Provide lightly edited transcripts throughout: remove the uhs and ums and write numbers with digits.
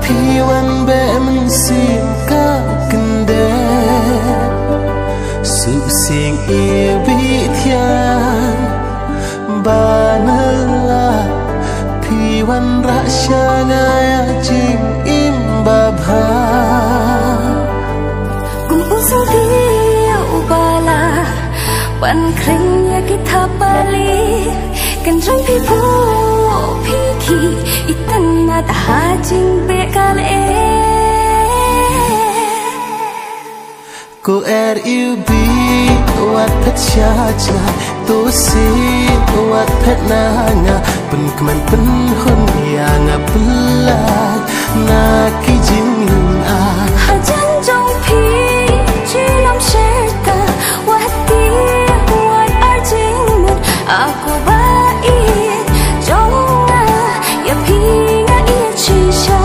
piwan be mensim ka kende su sing ibitian banala piwan rasyana ya jing imbabha kum usung dia ubala pan kringnya kita balik kenjang pipu piki itan nada hajing bekal ko RUB wat pet syaja to si wat pet nanya pen keman pen hun yang apelai na ki jing a hajan jong pi jilam serta wat ti wat arjing mut aku bait jong ya pi nga i chisha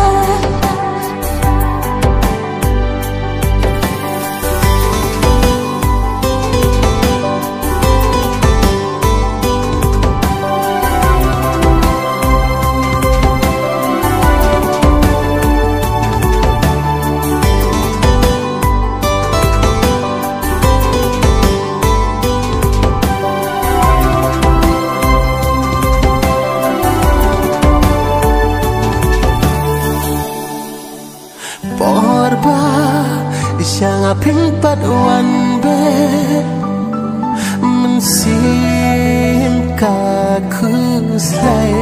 Porba Isang aping paduan be Mensim kakuslay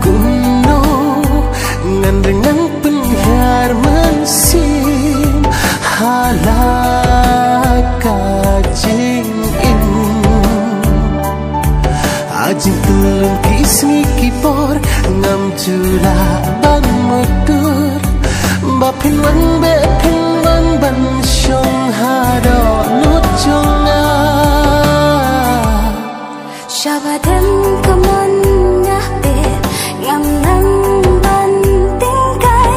Kuno Ngandrengang penghar mensim Halaka jing in Ajing tulung kismi kipor Ngam cula ban motor Bapin wan be pin wan ban syong hado nut jonga Syabadan kaman ngahbe ngam nang ban tingkai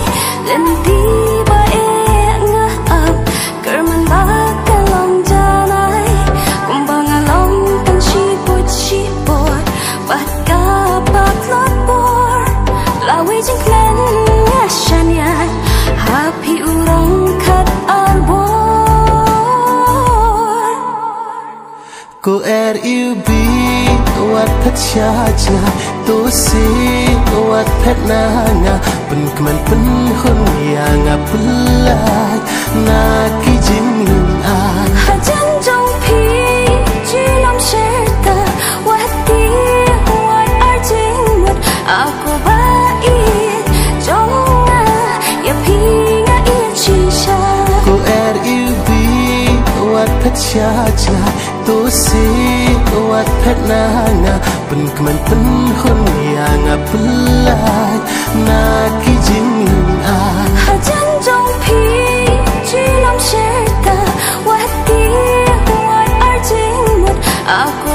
lenti bae ngah up kerman bakal long janai kumbang along tan sipot bat kapak lot bor lawe jing klan ngashanya happy urang kat arbor ko RUB wat pet syaja to si wat pet nanya pen keman pen hun yang apelai na ki jing a hajan jong pi jilam serta wat ti wat arjing mut aku bait jong ya pi nga i chisha ko RUB wat pet syaja to si wat pet nanya pen keman pen hun yang apelai na ki jing a hajan jong pi jilam serta wat ti wat arjing mut aku